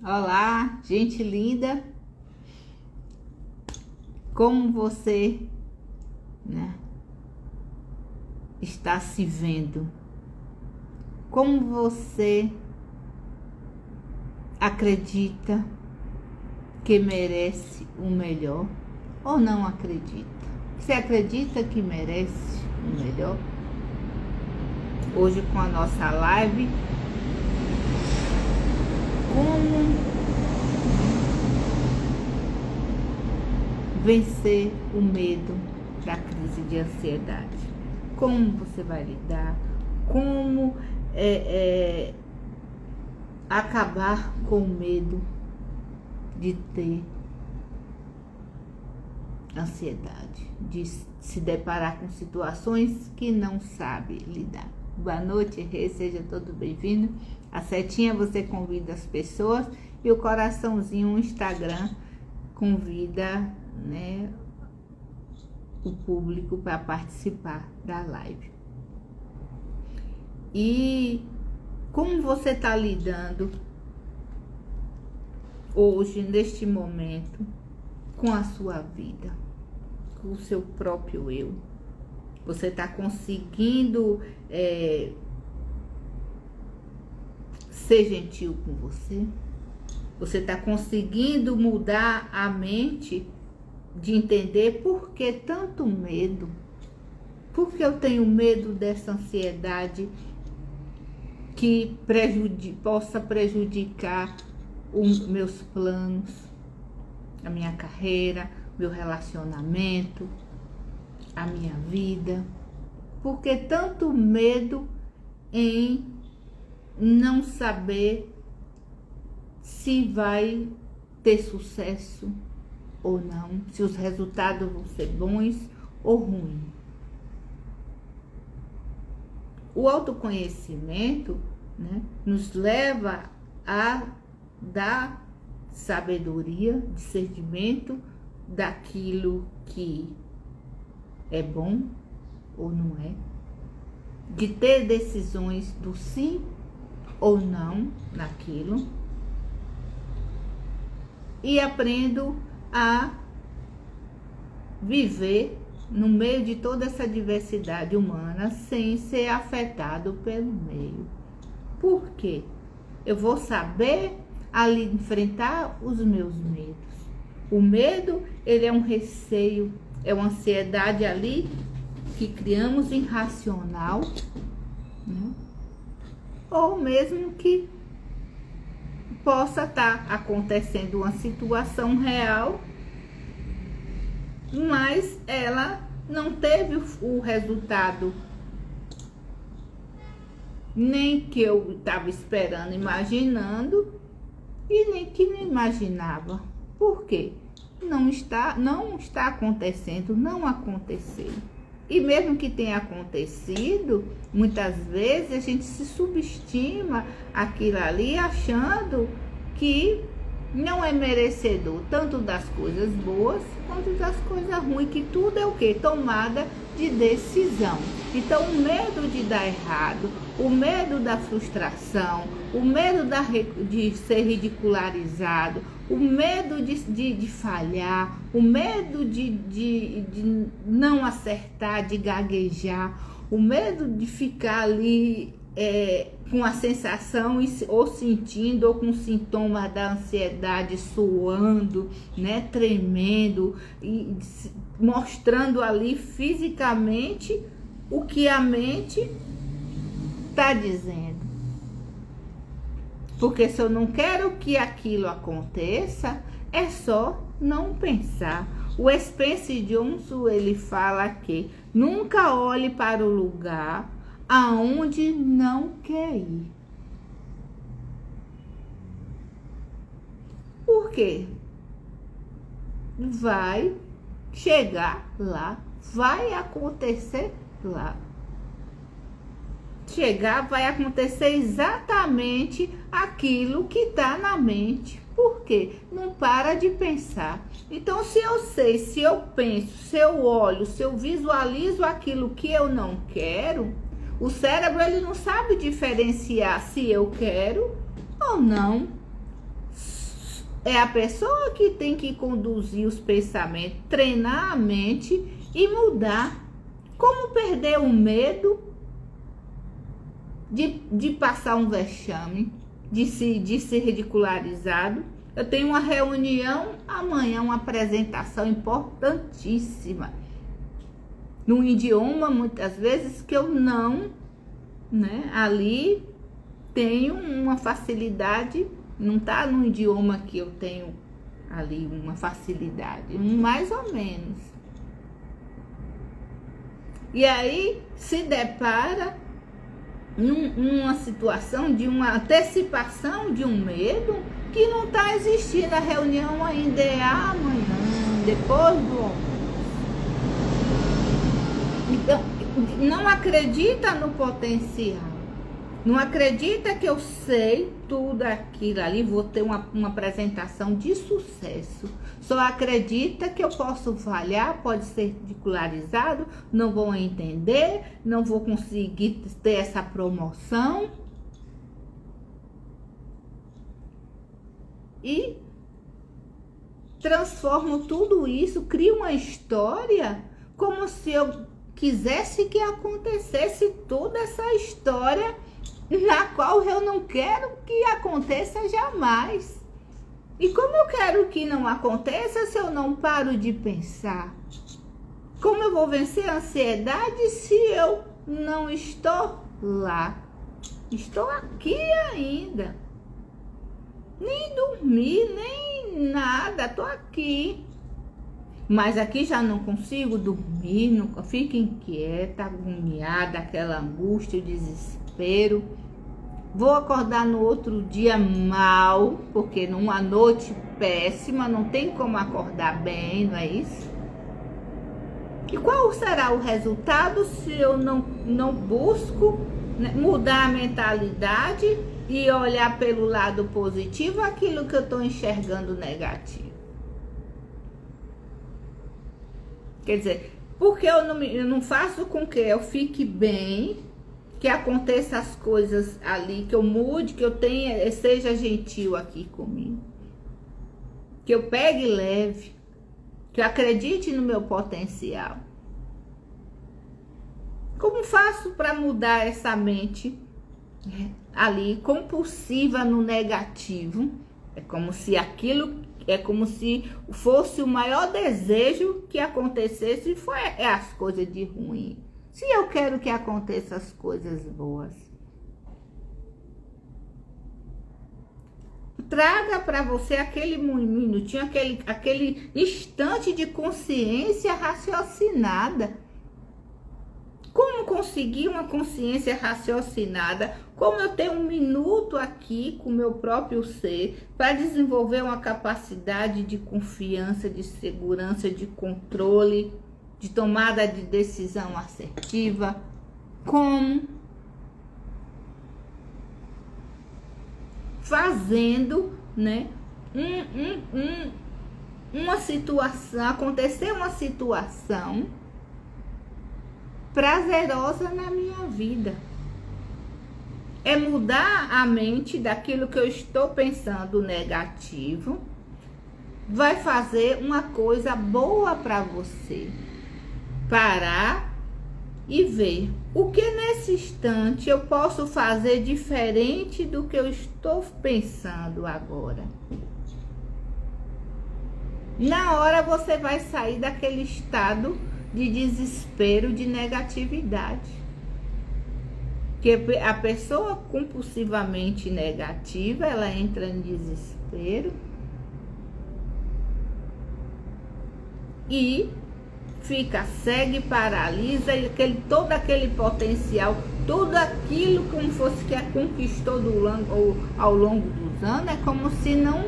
Olá, gente linda. Como você, né, está se vendo? Como você acredita que merece o melhor ou não acredita? Você acredita que merece o melhor? Hoje com a nossa live, como vencer o medo da crise de ansiedade? Como você vai lidar? Como acabar com o medo de ter ansiedade, de se deparar com situações que não sabe lidar? Boa noite, seja todo bem-vindo. A setinha você convida as pessoas e o coraçãozinho, o Instagram, convida, né, o público para participar da live. E como você está lidando hoje, neste momento, com a sua vida, com o seu próprio eu? Você está conseguindo ser gentil com você? Você está conseguindo mudar a mente de entender por que tanto medo? Por que eu tenho medo dessa ansiedade que possa prejudicar os meus planos, a minha carreira, meu relacionamento, a minha vida? Por que tanto medo em não saber se vai ter sucesso ou não, se os resultados vão ser bons ou ruins? O autoconhecimento, né, nos leva a dar sabedoria, discernimento daquilo que é bom ou não é, de ter decisões do sim ou não naquilo, e aprendo a viver no meio de toda essa diversidade humana sem ser afetado pelo meio. Por quê? Eu vou saber ali enfrentar os meus medos. O medo, ele é um receio, é uma ansiedade ali que criamos irracional, né? Ou mesmo que possa estar acontecendo uma situação real, mas ela não teve o resultado nem que eu estava esperando, imaginando, e nem que não imaginava. Por quê? Não está acontecendo, não aconteceu. E mesmo que tenha acontecido, muitas vezes a gente se subestima aquilo ali, achando que não é merecedor tanto das coisas boas quanto das coisas ruins, que tudo é o quê? Tomada de decisão. Então o medo de dar errado, o medo da frustração, o medo de ser ridicularizado, o medo de falhar, o medo de não acertar, de gaguejar, o medo de ficar ali com a sensação ou sentindo ou com sintomas da ansiedade, suando, né, tremendo e mostrando ali fisicamente o que a mente está dizendo. Porque se eu não quero que aquilo aconteça, é só não pensar. O Spencer Johnson, ele fala que nunca olhe para o lugar aonde não quer ir. Por quê? Vai chegar lá, vai acontecer lá. Vai acontecer exatamente aquilo que está na mente. Por quê? Não para de pensar. Então, se eu sei, se eu penso, se eu olho, se eu visualizo aquilo que eu não quero, o cérebro, ele não sabe diferenciar se eu quero ou não. é a pessoa que tem que conduzir os pensamentos, treinar a mente e mudar. Como perder o medo de passar um vexame, de ser ridicularizado. Eu tenho uma reunião amanhã, uma apresentação importantíssima, num idioma, muitas vezes, que eu não, né, ali tenho uma facilidade, não tá no idioma que eu tenho ali uma facilidade, mais ou menos. E aí se depara numa situação de uma antecipação de um medo que não está existindo. A reunião ainda é amanhã, depois do almoço. Então, não acredita no potencial. Não acredita que eu sei tudo aquilo ali, vou ter uma apresentação de sucesso. Só acredita que eu posso falhar, pode ser ridicularizado, não vou entender, não vou conseguir ter essa promoção. E transformo tudo isso, crio uma história como se eu quisesse que acontecesse toda essa história na qual eu não quero que aconteça jamais. E como eu quero que não aconteça se eu não paro de pensar? Como eu vou vencer a ansiedade se eu não estou lá? Estou aqui ainda. Nem dormi, nem nada, estou aqui. Mas aqui já não consigo dormir, não, fico inquieta, agoniada, aquela angústia, o desespero. Vou acordar no outro dia mal, porque numa noite péssima, não tem como acordar bem, não é isso? E qual será o resultado se eu não busco, né, mudar a mentalidade e olhar pelo lado positivo aquilo que eu estou enxergando negativo? Quer dizer, porque eu não faço com que eu fique bem, que aconteça as coisas ali, que eu mude, que eu tenha, seja gentil aqui comigo, que eu pegue leve, que eu acredite no meu potencial. Como faço para mudar essa mente ali compulsiva no negativo? É como se fosse o maior desejo que acontecesse foi as coisas de ruim. Se eu quero que aconteça as coisas boas, traga para você aquele minutinho, aquele instante de consciência raciocinada. Como conseguir uma consciência raciocinada? Como eu tenho um minuto aqui com o meu próprio ser para desenvolver uma capacidade de confiança, de segurança, de controle, de tomada de decisão assertiva? Como? Fazendo, né, uma situação, acontecer uma situação prazerosa na minha vida. É mudar a mente daquilo que eu estou pensando negativo, vai fazer uma coisa boa para você. Parar e ver o que nesse instante eu posso fazer diferente do que eu estou pensando agora. Na hora você vai sair daquele estado de desespero, de negatividade. Que a pessoa compulsivamente negativa, ela entra em desespero e fica cega e paralisa, e todo aquele potencial, tudo aquilo como fosse que a conquistou ao longo dos anos, é como se não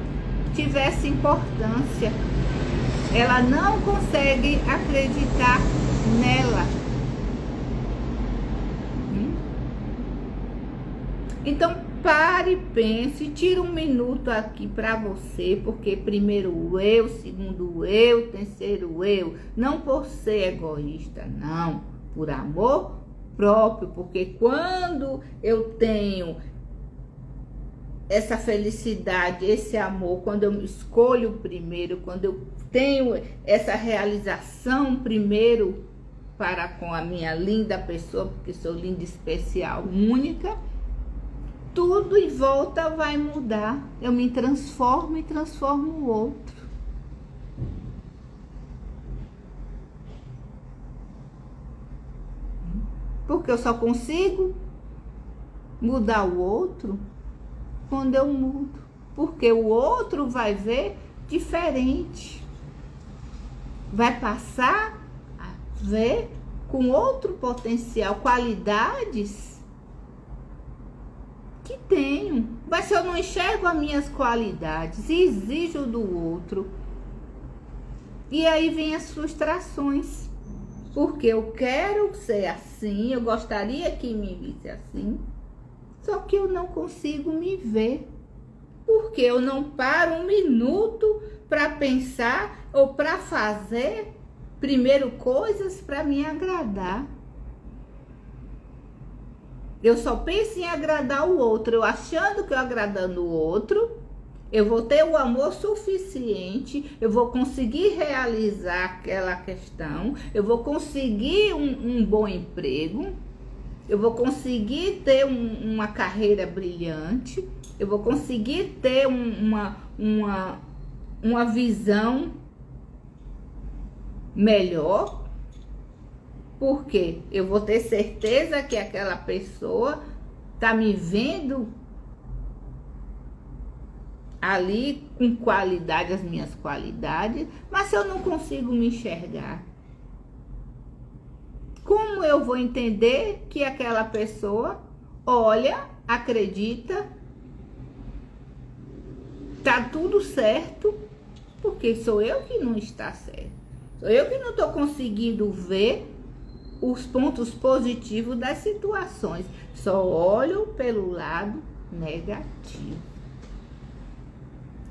tivesse importância. Ela não consegue acreditar nela. Então pare, pense, tira um minuto aqui para você, porque primeiro o eu, segundo o eu, terceiro o eu, não por ser egoísta, não, por amor próprio, porque quando eu tenho essa felicidade, esse amor, quando eu escolho primeiro, quando eu tenho essa realização primeiro para com a minha linda pessoa, porque sou linda, especial, única, tudo em volta vai mudar. Eu me transformo e transformo o outro. Porque eu só consigo mudar o outro quando eu mudo. Porque o outro vai ver diferente. Vai passar a ver com outro potencial, qualidades que tenho. Mas se eu não enxergo as minhas qualidades e exijo do outro, e aí vem as frustrações. Porque eu quero ser assim, eu gostaria que me visse assim, só que eu não consigo me ver. Porque eu não paro um minuto para pensar ou para fazer primeiro coisas para me agradar. Eu só penso em agradar o outro, eu achando que eu agradando o outro, eu vou ter o amor suficiente, eu vou conseguir realizar aquela questão, eu vou conseguir um bom emprego, eu vou conseguir ter uma carreira brilhante, eu vou conseguir ter uma visão melhor, porque eu vou ter certeza que aquela pessoa está me vendo ali com qualidade, as minhas qualidades, mas se eu não consigo me enxergar, como eu vou entender que aquela pessoa olha, acredita, tá tudo certo, porque sou eu que não está certo, sou eu que não estou conseguindo ver os pontos positivos das situações, só olho pelo lado negativo.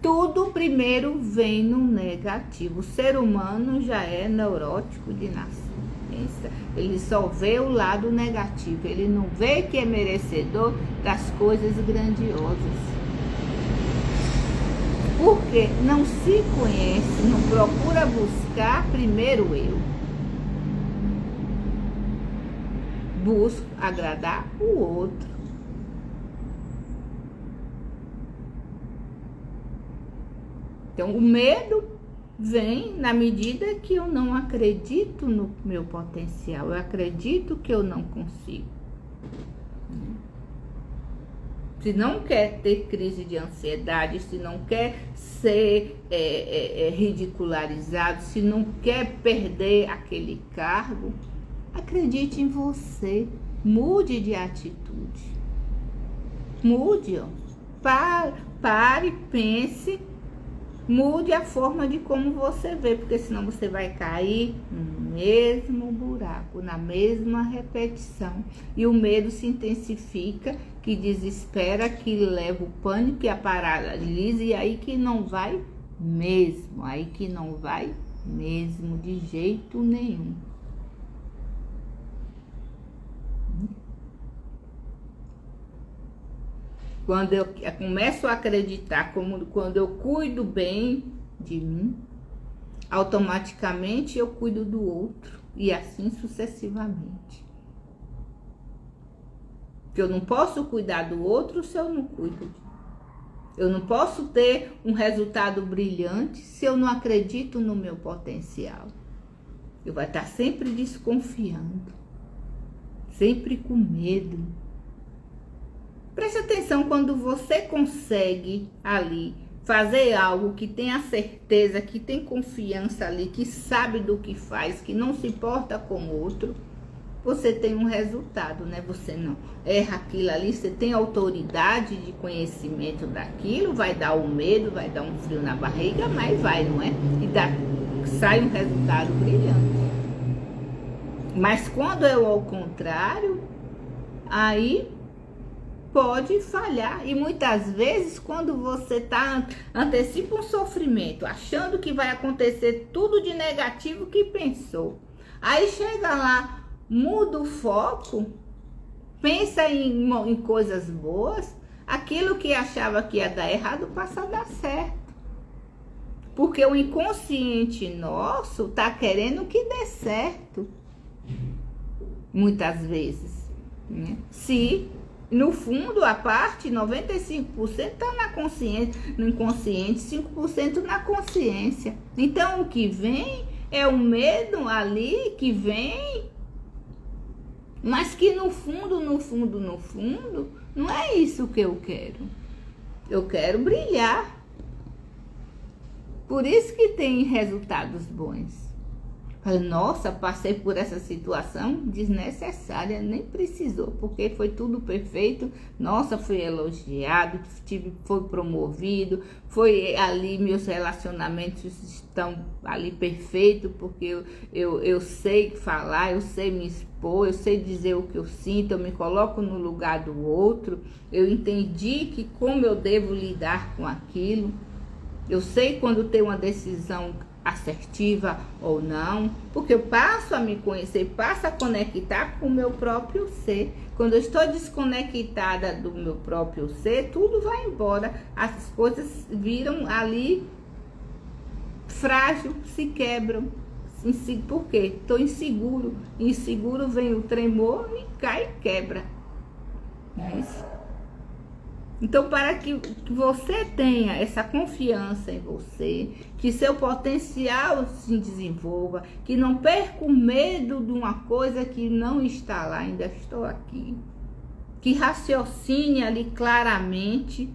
Tudo primeiro vem no negativo. O ser humano já é neurótico de nascença. Ele só vê o lado negativo. Ele não vê que é merecedor das coisas grandiosas. Porque não se conhece, não procura buscar primeiro eu. Busco agradar o outro. Então, o medo vem na medida que eu não acredito no meu potencial, eu acredito que eu não consigo. Se não quer ter crise de ansiedade, se não quer ser ridicularizado, se não quer perder aquele cargo, acredite em você, mude de atitude. Mude, ó. Pare, pense. Mude a forma de como você vê, porque senão você vai cair no mesmo buraco, na mesma repetição. E o medo se intensifica, que desespera, que leva o pânico, que a paralisa, e aí que não vai mesmo, aí que não vai mesmo, de jeito nenhum. Quando eu começo a acreditar, quando eu cuido bem de mim, automaticamente eu cuido do outro e assim sucessivamente. Porque eu não posso cuidar do outro se eu não cuido de mim. Eu não posso ter um resultado brilhante se eu não acredito no meu potencial. Eu vou estar sempre desconfiando, sempre com medo. Preste atenção quando você consegue ali fazer algo que tem a certeza, que tem confiança ali, que sabe do que faz, que não se importa com o outro, você tem um resultado, né? Você não erra aquilo ali, você tem autoridade de conhecimento daquilo, vai dar um medo, vai dar um frio na barriga, mas vai, não é? E sai um resultado brilhante. Mas quando é ao contrário, aí pode falhar. E muitas vezes quando você antecipa um sofrimento, achando que vai acontecer tudo de negativo que pensou, aí chega lá, muda o foco, pensa em coisas boas, aquilo que achava que ia dar errado passa a dar certo. Porque o inconsciente nosso está querendo que dê certo. Muitas vezes. Né? Se, no fundo, a parte, 95% está na consciência, no inconsciente, 5% na consciência. Então, o que vem é o medo ali que vem, mas que no fundo, não é isso que eu quero. Eu quero brilhar. Por isso que tem resultados bons. Nossa, passei por essa situação desnecessária, nem precisou, porque foi tudo perfeito. Nossa, fui elogiado, foi promovido, foi ali, meus relacionamentos estão ali perfeitos, porque eu sei falar, eu sei me expor, eu sei dizer o que eu sinto, eu me coloco no lugar do outro, eu entendi que como eu devo lidar com aquilo, eu sei quando tem uma decisão assertiva ou não, porque eu passo a me conhecer, passo a conectar com o meu próprio ser. Quando eu estou desconectada do meu próprio ser, tudo vai embora, as coisas viram ali frágil, se quebram. Por quê? Estou inseguro, inseguro vem o tremor e cai e quebra. Não é isso? Então, para que você tenha essa confiança em você, que seu potencial se desenvolva, que não perca o medo de uma coisa que não está lá, ainda estou aqui, que raciocine ali claramente,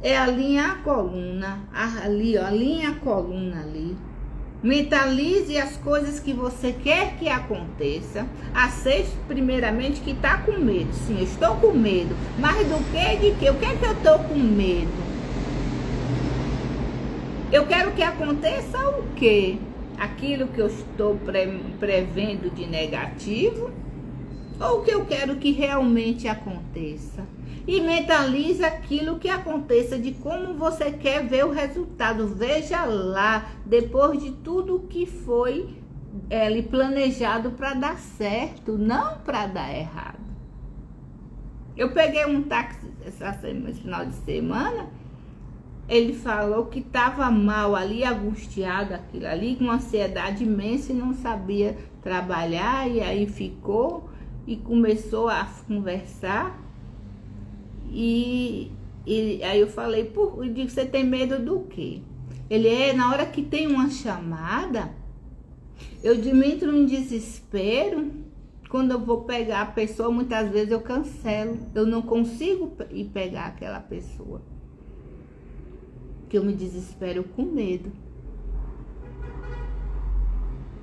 é alinhar a coluna, ali, ó, alinha a coluna ali. Mentalize as coisas que você quer que aconteça. Aceite primeiramente que está com medo. Sim, eu estou com medo. Mas do que? De que? O que é que eu estou com medo? Eu quero que aconteça o quê? Aquilo que eu estou prevendo de negativo? Ou o que eu quero que realmente aconteça? E mentalize aquilo que aconteça, de como você quer ver o resultado. Veja lá, depois de tudo que foi planejado para dar certo, não para dar errado. Eu peguei um táxi esse final de semana, ele falou que estava mal ali, angustiado, aquilo ali, com uma ansiedade imensa e não sabia trabalhar, e aí ficou e começou a conversar. E aí eu falei, eu digo, você tem medo do quê? Ele na hora que tem uma chamada, eu entro num desespero. Quando eu vou pegar a pessoa, muitas vezes eu cancelo. Eu não consigo ir pegar aquela pessoa. Que eu me desespero com medo.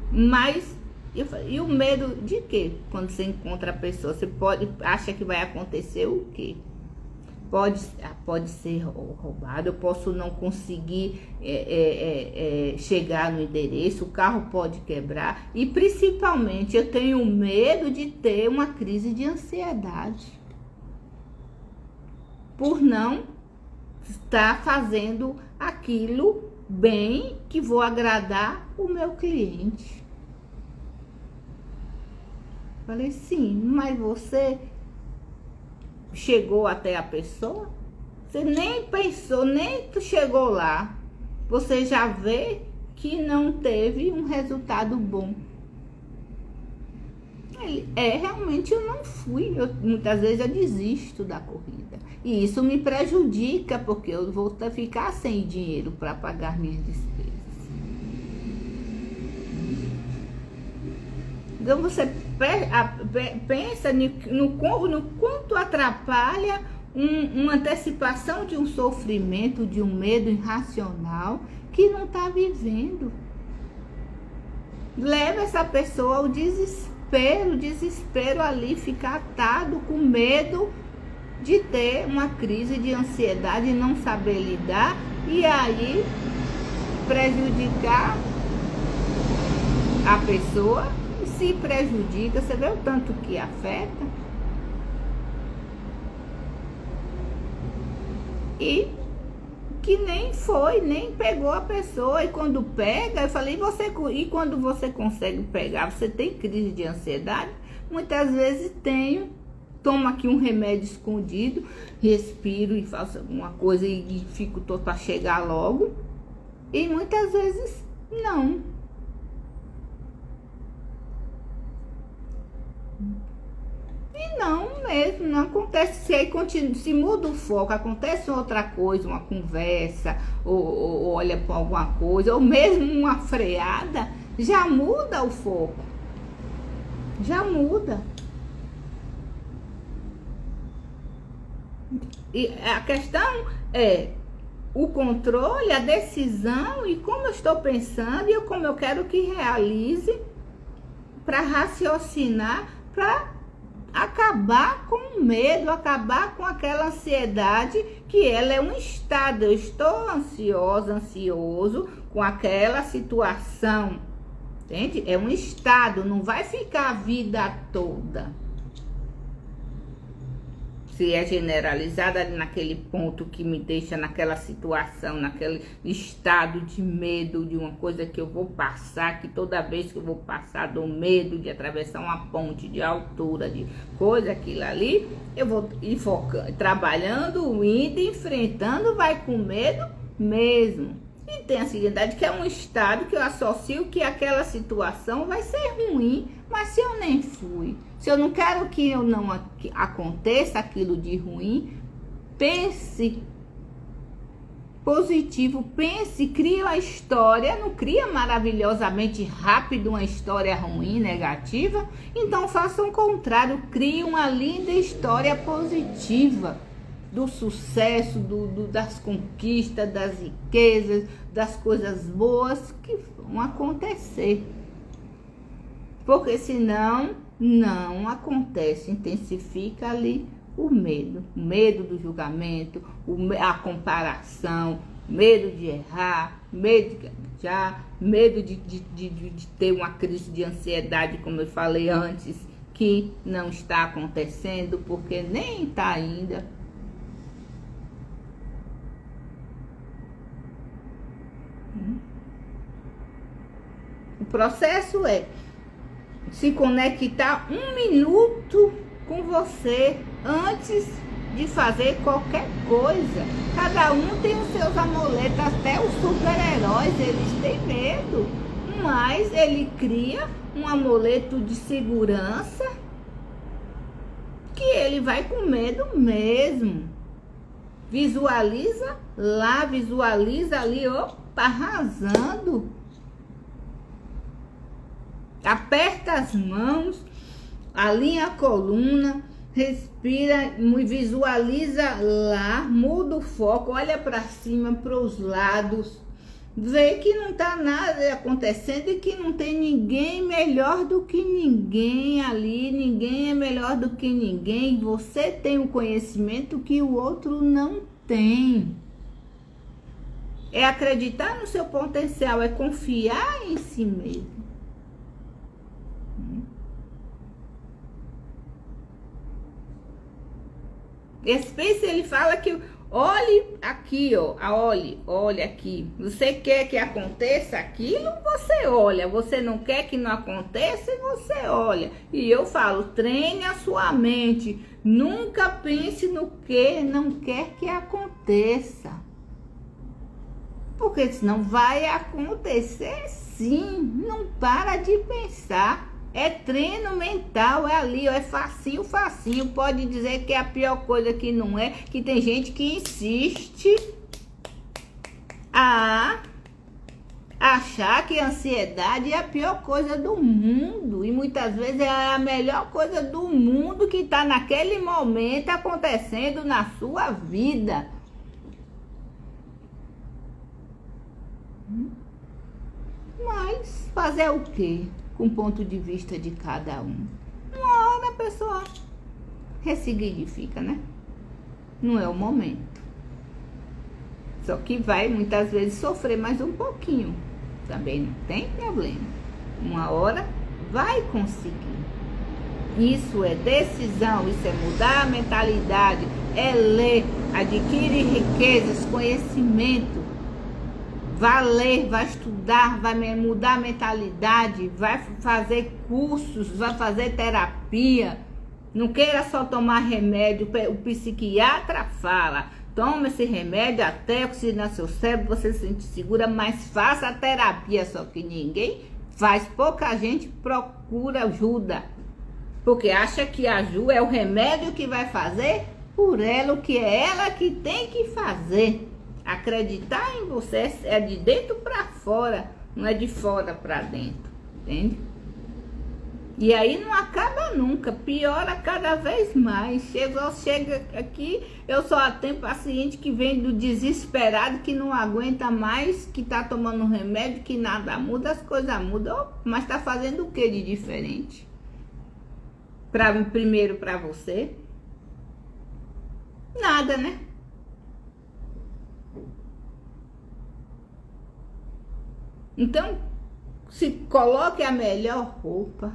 Mas, e o medo de quê? Quando você encontra a pessoa, você acha que vai acontecer o quê? Pode ser roubado, eu posso não conseguir chegar no endereço, o carro pode quebrar, e principalmente eu tenho medo de ter uma crise de ansiedade por não estar fazendo aquilo bem, que vou agradar o meu cliente. Falei, sim, mas você chegou até a pessoa? Você nem pensou, nem chegou lá. Você já vê que não teve um resultado bom. Realmente eu não fui. Muitas vezes eu desisto da corrida. E isso me prejudica, porque eu vou ficar sem dinheiro para pagar minhas despesas. Então você pensa no quanto atrapalha uma antecipação de um sofrimento, de um medo irracional que não está vivendo. Leva essa pessoa ao desespero ali, ficar atado com medo de ter uma crise de ansiedade e não saber lidar, e aí prejudicar a pessoa. Se prejudica, você vê o tanto que afeta. E que nem pegou a pessoa. E quando pega, eu falei, e quando você consegue pegar, você tem crise de ansiedade? Muitas vezes tenho, tomo aqui um remédio escondido, respiro e faço alguma coisa e fico todo para chegar logo. E muitas vezes não. E não mesmo, não acontece. Se aí continua, se muda o foco, acontece outra coisa, uma conversa, ou olha para alguma coisa, ou mesmo uma freada, já muda o foco. Já muda. E a questão é o controle, a decisão e como eu estou pensando e como eu quero que realize, para raciocinar, para acabar com o medo, acabar com aquela ansiedade, que ela é um estado. Eu estou ansiosa, ansioso com aquela situação, entende? É um estado, não vai ficar a vida toda. Se é generalizada ali naquele ponto que me deixa naquela situação, naquele estado de medo de uma coisa que eu vou passar, que toda vez que eu vou passar dou medo de atravessar uma ponte de altura, de coisa, aquilo ali, eu vou ir focando, trabalhando, indo, enfrentando, vai com medo mesmo. E tem a ansiedade, que é um estado que eu associo que aquela situação vai ser ruim, mas se eu nem fui, se eu não quero que eu não aconteça aquilo de ruim, pense positivo, pense, cria uma história, não cria maravilhosamente rápido uma história ruim, negativa, então faça o contrário, crie uma linda história positiva, do sucesso, das conquistas, das riquezas, das coisas boas que vão acontecer. Porque senão não acontece, intensifica ali o medo do julgamento, a comparação, medo de errar, medo de gaguejar, medo de ter uma crise de ansiedade, como eu falei antes, que não está acontecendo porque nem está ainda. O processo é se conectar 1 minuto com você antes de fazer qualquer coisa. Cada um tem os seus amuletos, até os super-heróis, eles têm medo, mas ele cria um amuleto de segurança que ele vai com medo mesmo. Visualiza lá, visualiza ali, opa, arrasando. Aperta as mãos, alinha a coluna, respira, visualiza lá, muda o foco, olha para cima, para os lados, vê que não está nada acontecendo e que não tem ninguém melhor do que ninguém ali, ninguém é melhor do que ninguém, você tem um conhecimento que o outro não tem. É acreditar no seu potencial, é confiar em si mesmo. Space, ele fala que olhe aqui, ó, olhe aqui. Você quer que aconteça aquilo, você olha. Você não quer que não aconteça, você olha. E eu falo, treine a sua mente. Nunca pense no que não quer que aconteça. Porque senão vai acontecer sim. Não para de pensar. É treino mental, é ali, ó, é facinho, facinho. Pode dizer que é a pior coisa, que não é, que tem gente que insiste a achar que a ansiedade é a pior coisa do mundo. E muitas vezes é a melhor coisa do mundo que está naquele momento acontecendo na sua vida. Mas fazer o quê? Com o ponto de vista de cada um. Uma hora a pessoa ressignifica, né? Não é o momento. Só que vai muitas vezes sofrer mais um pouquinho. Também não tem problema. Uma hora vai conseguir. Isso é decisão, isso é mudar a mentalidade, é ler, adquirir riquezas, conhecimento. Vai ler, vai estudar, vai mudar a mentalidade, vai fazer cursos, vai fazer terapia, Não queira só tomar remédio. O psiquiatra fala, toma esse remédio até oxigenar seu cérebro, você se sente segura, mas faça a terapia. Só que ninguém faz, pouca gente procura ajuda. Porque acha que a Ju é o remédio que vai fazer por ela, o que é ela que tem que fazer. Acreditar em você é de dentro para fora, não é de fora para dentro, entende? E aí não acaba nunca, piora cada vez mais. Chega aqui, eu só atendo paciente que vem do desesperado, que não aguenta mais, que tá tomando remédio, que nada muda, as coisas mudam, mas tá fazendo o que de diferente? Primeiro para você? Nada, né? Então, se coloque a melhor roupa,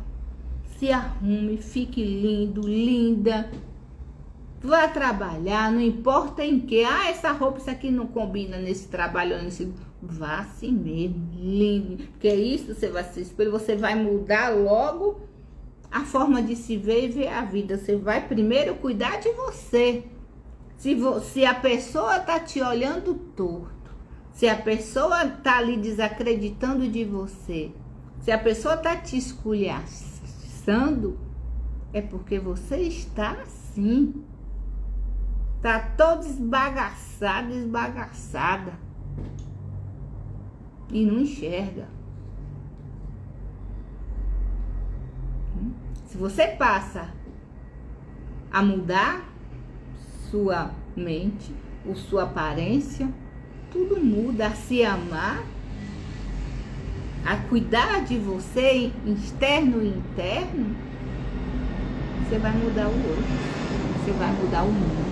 se arrume, fique lindo, linda, vá trabalhar, não importa em que. Ah, essa roupa, isso aqui não combina nesse trabalho, nesse... Vá assim mesmo, lindo, porque isso você vai se espelhar, você vai mudar logo a forma de se ver e ver a vida. Você vai primeiro cuidar de você. Se a pessoa tá te olhando torto, se a pessoa tá ali desacreditando de você, se a pessoa tá te esculhachando, é porque você está assim. Tá todo esbagaçado, esbagaçada. E não enxerga. Se você passa a mudar sua mente, sua aparência, tudo muda, a se amar, a cuidar de você, externo e interno, você vai mudar o outro, você vai mudar o mundo.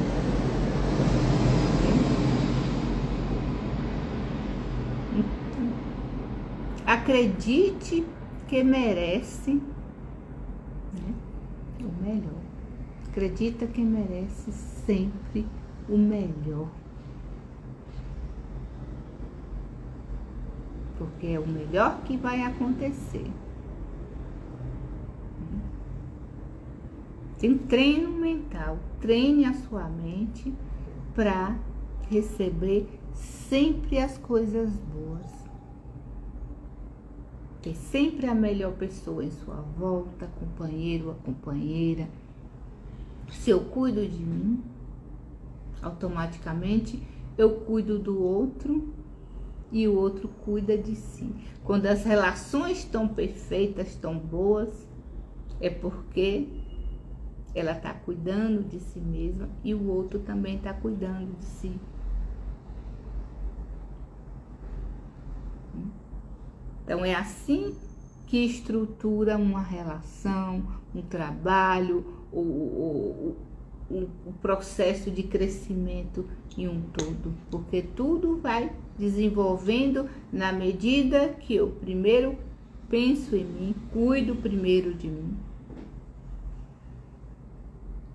Então, acredite que merece, né, o melhor. Acredita que merece sempre o melhor. Porque é o melhor que vai acontecer. Tem treino mental. Treine a sua mente para receber sempre as coisas boas. Ter sempre a melhor pessoa em sua volta, companheiro ou companheira. Se eu cuido de mim, automaticamente eu cuido do outro e o outro cuida de si. Quando as relações estão perfeitas, estão boas, é porque ela está cuidando de si mesma e o outro também está cuidando de si. Então é assim que estrutura uma relação, um trabalho, o processo de crescimento em um todo, porque tudo vai desenvolvendo na medida que eu primeiro penso em mim, cuido primeiro de mim,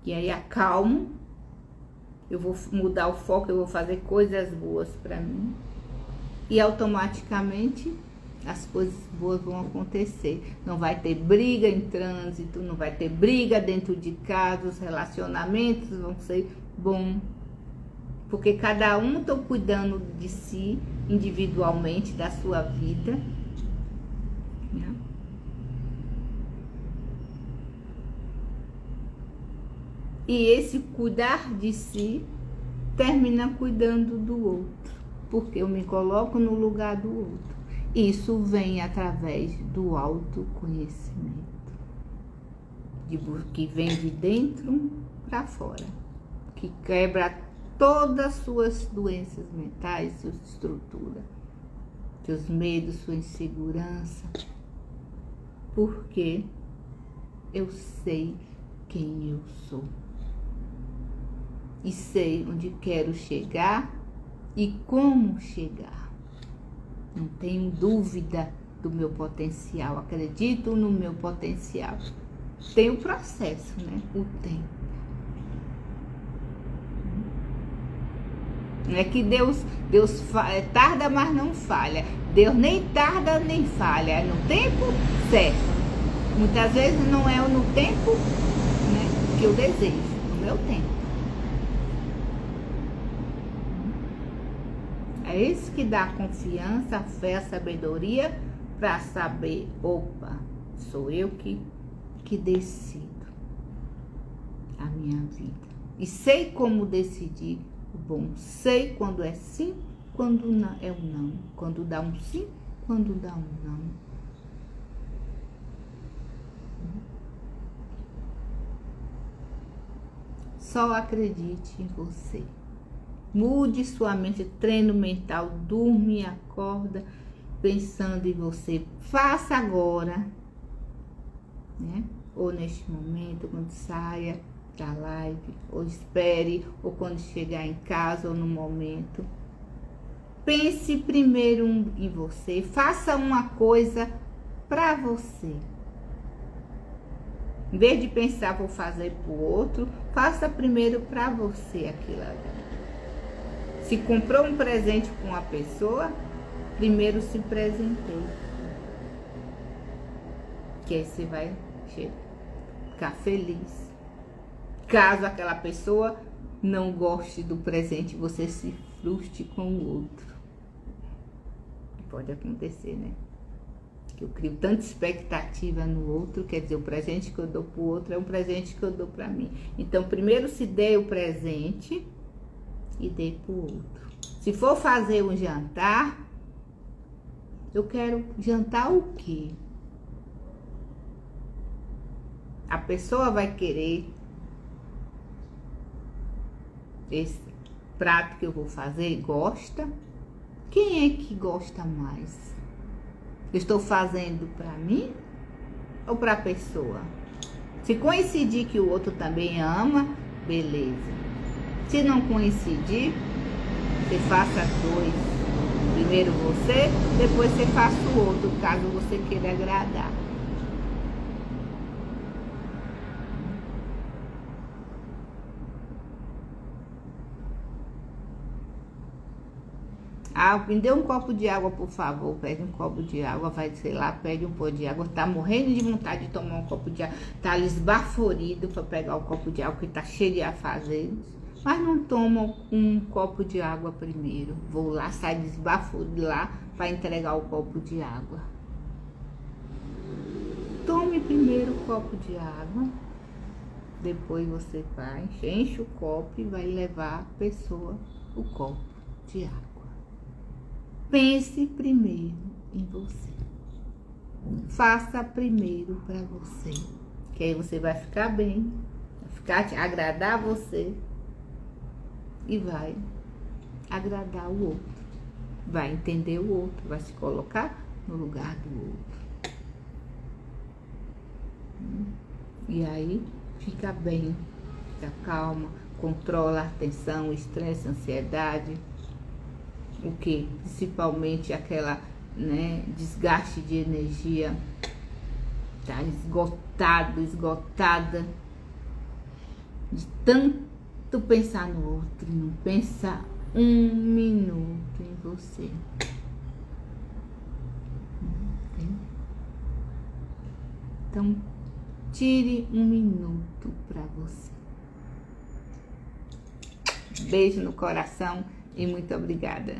e aí acalmo, eu vou mudar o foco, eu vou fazer coisas boas para mim, e automaticamente as coisas boas vão acontecer. Não vai ter briga em trânsito, não vai ter briga dentro de casa, os relacionamentos vão ser bons, porque cada um está cuidando de si individualmente, da sua vida, né? E esse cuidar de si termina cuidando do outro, porque eu me coloco no lugar do outro. Isso vem através do autoconhecimento, que vem de dentro para fora, que quebra todas as suas doenças mentais, sua estrutura, seus medos, sua insegurança, porque eu sei quem eu sou e sei onde quero chegar e como chegar. Não tenho dúvida do meu potencial, acredito no meu potencial. Tem o processo, né? O tempo. Não é que Deus tarda, mas não falha. Deus nem tarda, nem falha. É no tempo certo. Muitas vezes não é no tempo, né, que eu desejo, no meu tempo. É isso que dá a confiança, a fé, a sabedoria para saber, opa, sou eu que decido a minha vida. E sei como decidir o bom. Sei quando é sim, quando não, é um não. Quando dá um sim, quando dá um não. Só acredite em você. Mude sua mente, treino mental, durme e acorda pensando em você. Faça agora, né? Ou neste momento, quando saia da live, ou espere, ou quando chegar em casa, ou no momento. Pense primeiro em você. Faça uma coisa para você. Em vez de pensar, vou fazer para o outro, faça primeiro para você aquilo ali. Se comprou um presente para uma pessoa, primeiro se presenteie. Que aí você vai ficar feliz. Caso aquela pessoa não goste do presente, você se frustre com o outro. Pode acontecer, né? Que eu crio tanta expectativa no outro, quer dizer, o presente que eu dou para o outro é um presente que eu dou para mim. Então, primeiro se dê o presente e dê para o outro. Se for fazer um jantar, eu quero jantar o quê? A pessoa vai querer esse prato que eu vou fazer, gosta? Quem é que gosta mais? Eu estou fazendo para mim ou para a pessoa? Se coincidir que o outro também ama, beleza. Se não coincidir, você faça dois. Primeiro você, depois você faça o outro, caso você queira agradar. Ah, me dê um copo de água, por favor. Pede um copo de água, vai, sei lá, pede um pó de água. Tá morrendo de vontade de tomar um copo de água. Tá esbaforido para pegar o copo de água, porque tá cheio de afazeres. Mas não toma um copo de água primeiro. Vou lá, sai desbaforido lá para entregar o copo de água. Tome primeiro o copo de água. Depois você vai, enche o copo e vai levar a pessoa o copo de água. Pense primeiro em você. Faça primeiro para você. Que aí você vai ficar bem, agradar você e vai agradar o outro. Vai entender o outro, vai se colocar no lugar do outro. E aí fica bem, fica calma, controla a tensão, o estresse, a ansiedade. O que? Principalmente aquela, né, desgaste de energia, tá esgotada de tanto pensar no outro, não pensa um minuto em você. Então, tire um minuto para você. Beijo no coração e muito obrigada.